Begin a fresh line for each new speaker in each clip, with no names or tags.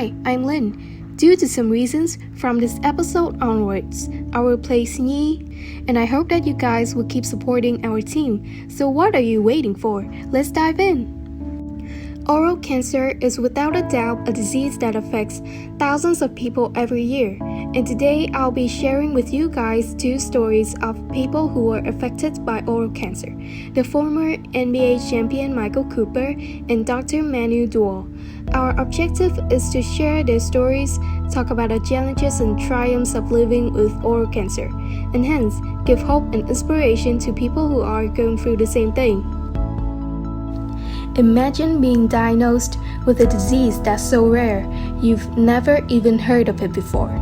Hi, I'm Lynn. Due to some reasons, from this episode onwards, I will replace Nhi, and I hope that you guys will keep supporting our team. So what are you waiting for? Let's dive in. Oral cancer is without a doubt a disease that affects thousands of people every year. And today I'll be sharing with you guys two stories of people who were affected by oral cancer. The former NBA champion Michael Cooper and Dr. Manu Dual. Our objective is to share their stories, talk about the challenges and triumphs of living with oral cancer, and hence give hope and inspiration to people who are going through the same thing. Imagine being diagnosed with a disease that's so rare, you've never even heard of it before.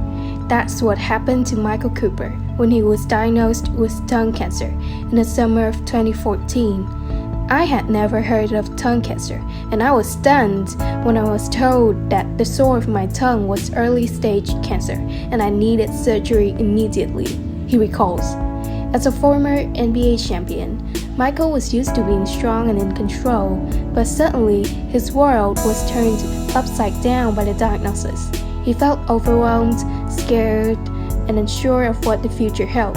That's what happened to Michael Cooper when he was diagnosed with tongue cancer in the summer of 2014. I had never heard of tongue cancer, and I was stunned when I was told that the sore of my tongue was early stage cancer and I needed surgery immediately, he recalls. As a former NBA champion, Michael was used to being strong and in control, but suddenly his world was turned upside down by the diagnosis. He felt overwhelmed, scared, and unsure of what the future held.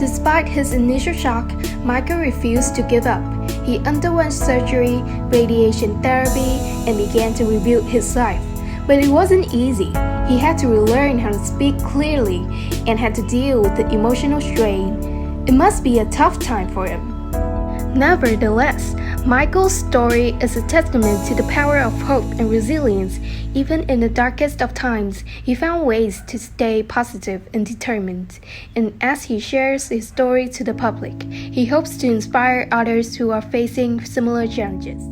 Despite his initial shock, Michael refused to give up. He underwent surgery, radiation therapy, and began to rebuild his life. But it wasn't easy. He had to relearn how to speak clearly and had to deal with the emotional strain. It must be a tough time for him. Nevertheless, Michael's story is a testament to the power of hope and resilience. Even in the darkest of times, he found ways to stay positive and determined. And as he shares his story to the public, he hopes to inspire others who are facing similar challenges.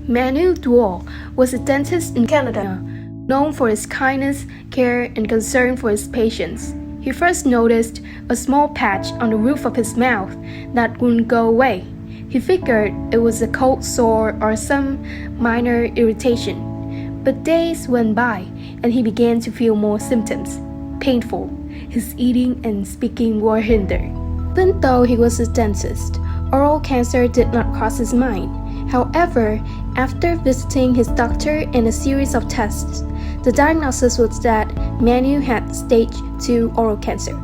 Manu Dual was a dentist in Canada, known for his kindness, care, and concern for his patients. He first noticed a small patch on the roof of his mouth that wouldn't go away. He figured it was a cold sore or some minor irritation. But days went by and he began to feel more symptoms. Painful. His eating and speaking were hindered. Even though he was a dentist, oral cancer did not cross his mind. However, after visiting his doctor and a series of tests, the diagnosis was that Manu had stage 2 oral cancer.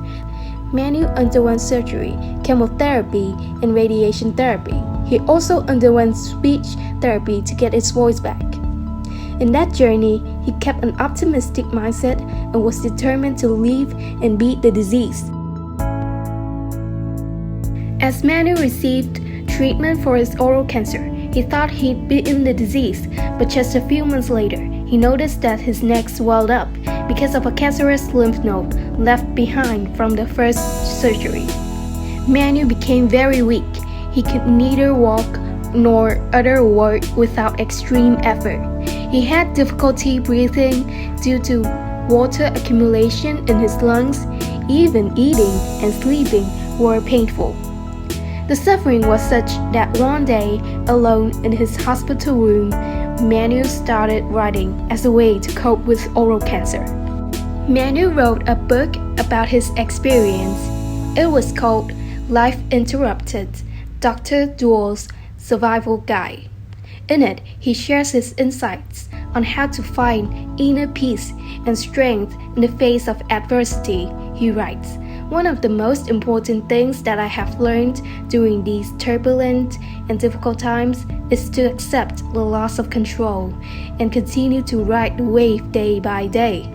Manu underwent surgery, chemotherapy, and radiation therapy. He also underwent speech therapy to get his voice back. In that journey, he kept an optimistic mindset and was determined to live and beat the disease. As Manu received treatment for his oral cancer, he thought he'd beaten the disease, but just a few months later, he noticed that his neck swelled up because of a cancerous lymph node left behind from the first surgery. Manu became very weak. He could neither walk nor utter a word without extreme effort. He had difficulty breathing due to water accumulation in his lungs. Even eating and sleeping were painful. The suffering was such that one day, alone in his hospital room, Manu started writing as a way to cope with oral cancer. Manu wrote a book about his experience. It was called Life Interrupted, Dr. Dual's Survival Guide. In it, he shares his insights on how to find inner peace and strength in the face of adversity. He writes, "One of the most important things that I have learned during these turbulent and difficult times is to accept the loss of control and continue to ride the wave day by day."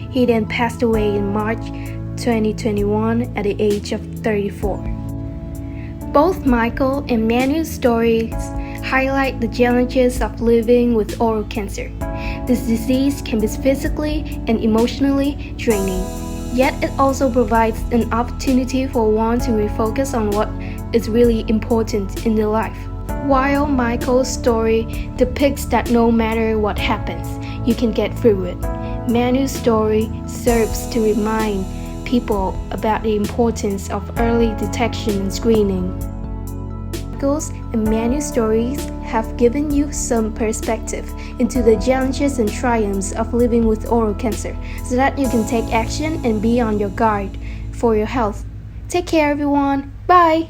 He then passed away in March 2021 at the age of 34. Both Michael and Manu's stories highlight the challenges of living with oral cancer. This disease can be physically and emotionally draining. Yet it also provides an opportunity for one to refocus on what is really important in their life. While Michael's story depicts that no matter what happens, you can get through it, Manu's story serves to remind people about the importance of early detection and screening. Michael's and Manu's stories have given you some perspective into the challenges and triumphs of living with oral cancer so that you can take action and be on your guard for your health. Take care, everyone. Bye!